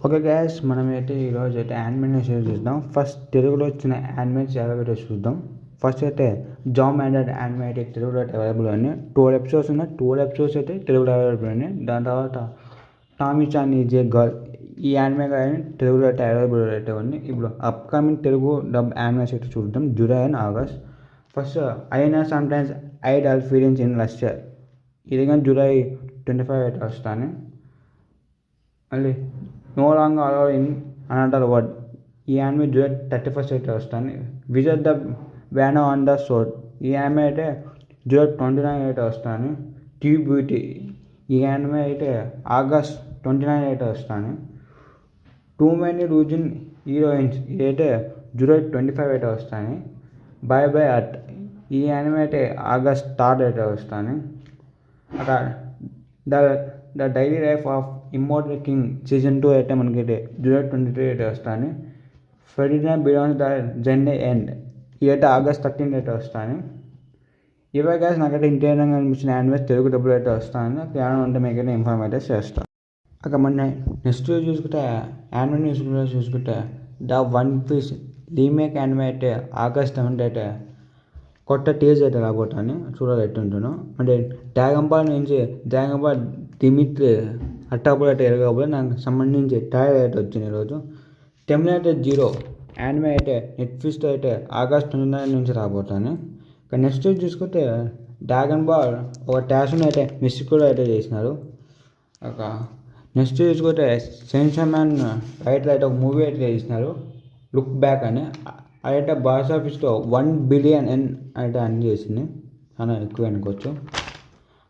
Okay gas, మనమైతే ఈరోజు అయితే యానిమే న్యూస్ చూద్దాం. ఫస్ట్ తెలుగులో వచ్చిన యానిమేస్ ఎవరైతే చూద్దాం. ఫస్ట్ అయితే జామ్ అండ్ యానిమే అయితే తెలుగులో అయితే అవైలబుల్ అని 12 ఎపిసోడ్స్ ఉన్నాయి. 12 ఎపిసోడ్స్ అయితే తెలుగులో అవైలబుల్ అని. దాని తర్వాత Tommy Chan is a girl, ఈ యానిమే కానీ తెలుగులో అయితే అవైలబుల్ అయితే ఉంది. ఇప్పుడు అప్కమింగ్ తెలుగు డబ్ యానిమేస్ అయితే చూద్దాం, జూలై అండ్ ఆగస్ట్. ఫస్ట్ ఐనా sometimes I'd all feelings in lustre, ఇది కానీ జూలై 25 అయితే వస్తాను. మళ్ళీ no long allowed in another world, ఈ యానిమే జూలై 31 అయితే వస్తాను. విజిట్ ద బ్యానో ఆన్ ద సోడ్, ఈ యానిమే అయితే జూలై 29 అయితే వస్తాను. ట్యూ బ్యూటీ, ఈ యానిమే అయితే ఆగస్ట్ 29 అయితే వస్తాను. టూ మెనీ రూజిన్ హీరోయిన్స్, ఇదైతే జూలై 25 అయితే వస్తాను. బై బై అట్, ఈ యానిమే అయితే ఆగస్ట్ 3 అయితే వస్తాను. అక్కడ the daily life of immortal king season 2 అయితే మనకైతే జూలై 23 అయితే వస్తాను. Ferdinand belongs the journey end, ఇదైతే ఆగస్ట్ 13 అయితే వస్తాను. ఇవే గ్యాస్ నాకైతే ఇంటర్నల్గా అనిపించిన యానిమేస్ తెలుగు డబ్బులు అయితే వస్తాను. ఏమైనా ఉంటే మీకైతే ఇన్ఫార్మ్ అయితే చేస్తాను. అక్కడ మన నెక్స్ట్ చూసుకుంటే యానిమే న్యూస్ చూసుకుంటే the One Piece remake anime అయితే ఆగస్ట్ 7 అయితే కొత్త టీజర్ అయితే రాబోతాను, చూడాలి ఎట్టుంటాను. అంటే డ్రాగన్ బాల్ నుంచి డ్రాగన్ బాల్ డిమిట్రీ అట్టాపుల్ అయితే ఎరగబోతుంది. నాకు సంబంధించి ట్రైలర్ అయితే వచ్చింది ఈరోజు. టెర్మినేటర్ 0 యానిమే అయితే నెట్ఫ్లిక్స్లో అయితే ఆగస్ట్ 9 నుంచి రాబోతాను. ఇక నెక్స్ట్ చూసుకుంటే డ్రాగన్ బాల్ ఒక ట్యాషన్ అయితే మెక్సికోలో అయితే చేసినారు. ఒక నెక్స్ట్ చూసుకుంటే సెన్సార్ మ్యాన్ రైటర్ అయితే ఒక మూవీ అయితే చేసినారు, లుక్ బ్యాక్ అని. అదైతే బాక్స్ ఆఫీస్లో 1 బిలియన్ అయితే అన్ని చేసింది, చాలా ఎక్కువ అనుకోవచ్చు.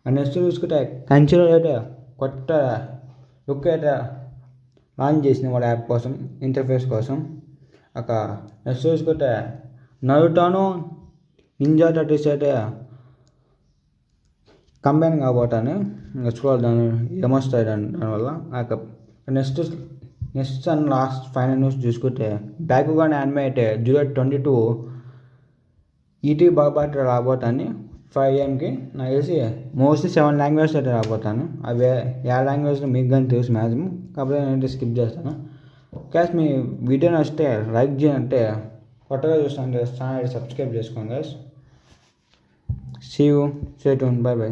నెక్స్ట్ చూసుకుంటే కంచిలో అయితే కొత్త లుక్ అయితే లాంచ్ చేసింది వాళ్ళ యాప్ కోసం, ఇంటర్ఫేస్ కోసం. ఒక నెక్స్ట్ చూసుకుంటే నరుటోను నింజా టర్టిల్స్ అయితే కంబైన్ కాబోతాను. ఇంకా చూడాలి దాన్ని ఏమొస్తాయి దానివల్ల. Next and last final news చూసుకుంటే బ్యాకుగాన్ యానిమే అయితే జూలై 22 ఈటీ బాబాట్ రాబోతాను 5 AM నాకు తెలిసి మోస్ట్లీ 7 లాంగ్వేజెస్ అయితే రాబోతాను. అవి ఏ లాంగ్వేజ్లో మీకు కానీ తెలుసు మ్యాక్సిమం, కాబట్టి నేనైతే స్కిప్ చేస్తాను. గ్యాస్ మీ వీడియో నచ్చితే లైక్ చేయాలంటే, కొత్తగా చూస్తాను ఛానల్ సబ్స్క్రైబ్ చేసుకోండి guys. See you, stay tuned, bye by.